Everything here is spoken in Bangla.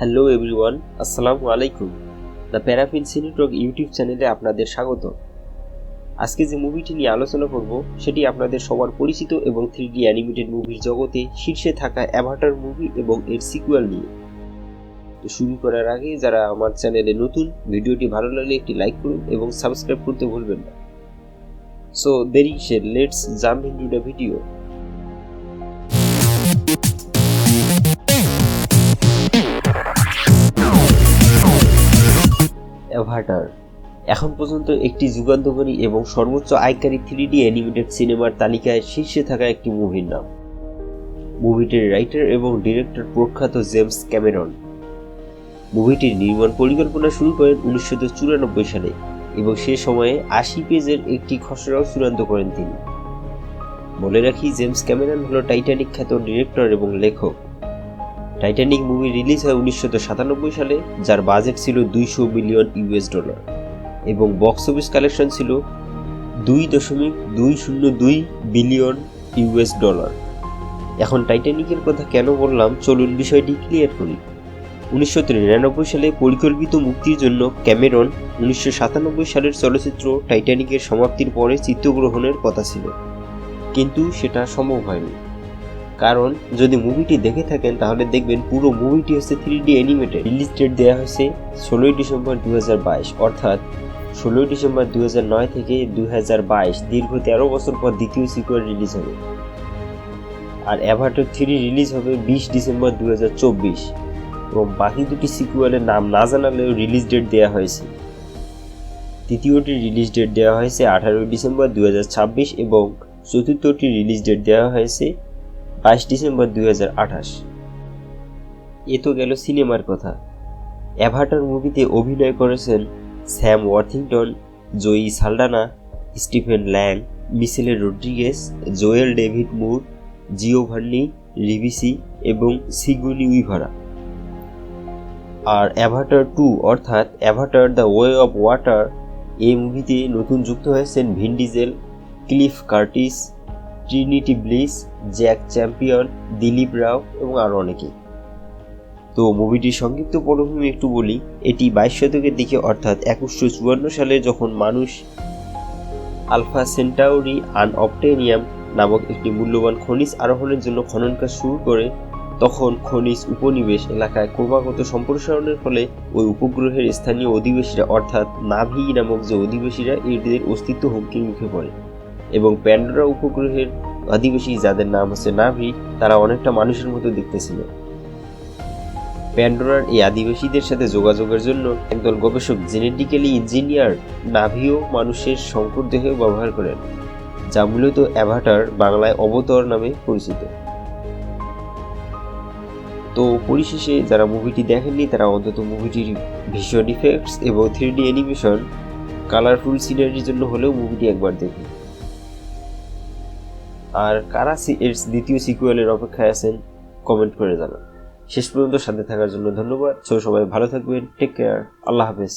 হ্যালো এভরিওয়ান, আসসালামু আলাইকুম। দ্য প্যারাফিন সিনেটক ইউটিউব চ্যানেলে আপনাদের স্বাগত। আজকে যে মুভিটি নিয়ে আলোচনা করব সেটি আপনাদের সবার পরিচিত এবং 3D অ্যানিমেটেড মুভির জগতে শীর্ষে থাকা অ্যাভাটার মুভি এবং এর সিকুয়েল নিয়ে। তো শুরু করার আগে যারা আমার চ্যানেলে নতুন, ভিডিওটি ভালো লাগলে একটি লাইক করুন এবং সাবস্ক্রাইব করতে ভুলবেন না। সো দেরি কিসের, let's jump into the video. Avatar এখন পর্যন্ত একটি যুগান্তকারী এবং সর্বোচ্চ আয়কারী 3D অ্যানিমেটেড সিনেমার তালিকায় শীর্ষে থাকা একটি মুভির নাম। মুভিটির রাইটার এবং ডিরেক্টর প্রখ্যাত জেমস ক্যামেরন। মুভিটির নির্মাণ পরিকল্পনা শুরু করেন 1994 সালে এবং সে সময়ে 80 পেজের একটি খসড়াও চূড়ান্ত করেন তিনি। বলে রাখি, জেমস ক্যামেরন হল টাইটানিক খ্যাত ডিরেক্টর এবং লেখক। টাইটানিক মুভি রিলিজ হয় 1997 সালে, যার বাজেট ছিল $200 মিলিয়ন এবং বক্স অফিস কালেকশন ছিল $2.202 বিলিয়ন। এখন টাইটানিকের কথা কেন বললাম, চলুন বিষয়টি ক্লিয়ার করি। 1993 সালে পরিকল্পিত মুক্তির জন্য ক্যামেরন 1997 সালের চলচ্চিত্র টাইটানিকের সমাপ্তির পরে চিত্রগ্রহণের কথা ছিল, কিন্তু সেটা সম্ভব হয়নি। কারণ যদি মুভিটি দেখে থাকেন তাহলে দেখবেন পুরো মুভিটি হচ্ছে 3D অ্যানিমেটেড। রিলিজ ডেট দেওয়া হয়েছে 16 ডিসেম্বর 2022, অর্থাৎ 16 ডিসেম্বর 2009 থেকে 2022, দীর্ঘ 13 বছর পর দ্বিতীয় সিকুয়েল রিলিজ হবে। আর অ্যাভাটার 3 রিলিজ হবে 20 ডিসেম্বর 2024 এবং বাকি দুটি সিকুয়েলের নাম না জানালেও রিলিজ ডেট দেওয়া হয়েছে। তৃতীয়টির রিলিজ ডেট দেওয়া হয়েছে 18 ডিসেম্বর 2026 এবং চতুর্থটির রিলিজ ডেট দেওয়া হয়েছে 22 ডিসেম্বর 2028। এ তো গেল সিনেমার কথা। অ্যাভাটার মুভিতে অভিনয় করেছেন Sam Worthington, Zoe Saldana, Stephen Lang, Michelle Rodriguez, Joel David Moore, Giovanni Ribisi এবং সিগুনি উইভারা। আর অ্যাভাটার 2 অর্থাৎ Avatar the way of water, এই মুভিতে নতুন যুক্ত হয়েছেন Vin Diesel, Cliff Curtis, Trinity Bliss, Jack Champion, Dilip Rao এবং আরও অনেকে। তো মুভিটির সংক্ষিপ্ত পটভূমি একটু বলি। এটি 22 শতকের দিকে অর্থাৎ 2154 সালে যখন মানুষ আলফা সেন্টাউরি আনঅবটেনিয়াম নামক একটি মূল্যবান খনিজ আরোহণের জন্য খনন কাজ শুরু করে, তখন খনিজ উপনিবেশ এলাকায় ক্রমাগত সম্প্রসারণের ফলে ওই উপগ্রহের স্থানীয় অধিবাসীরা অর্থাৎ নাভি নামক যে অধিবাসীরা, এদের অস্তিত্ব হুমকির মুখে পড়ে এবং প্যান্ডোরা উপগ্রহের অধিবাসী, যাদের নাম হচ্ছে নাভি, তারা অনেকটা মানুষের মতো দেখতে ছিল। প্যান্ডোরার এই আদিবাসীদের সাথে যোগাযোগের জন্য একদল গবেষক জেনেটিক্যালি ইঞ্জিনিয়ার নাভিও মানুষের সংকর দেহ ব্যবহার করেন, যা মূলত অ্যাভাটার, বাংলায় অবতর নামে পরিচিত। তো পরিশেষে যারা মুভিটি দেখেননি তারা অন্তত মুভিটির ভিজুয়াল ইফেক্টস এবং 3D অ্যানিমেশন, কালারফুল সিনারির জন্য হলেও মুভিটি একবার দেখুন। আর কারা এর দ্বিতীয় সিকুয়েলের অপেক্ষায় আছেন কমেন্ট করে জানান। শেষ পর্যন্ত সাথে থাকার জন্য ধন্যবাদ। সবাই ভালো থাকবেন, টেক কেয়ার, আল্লাহ হাফেজ।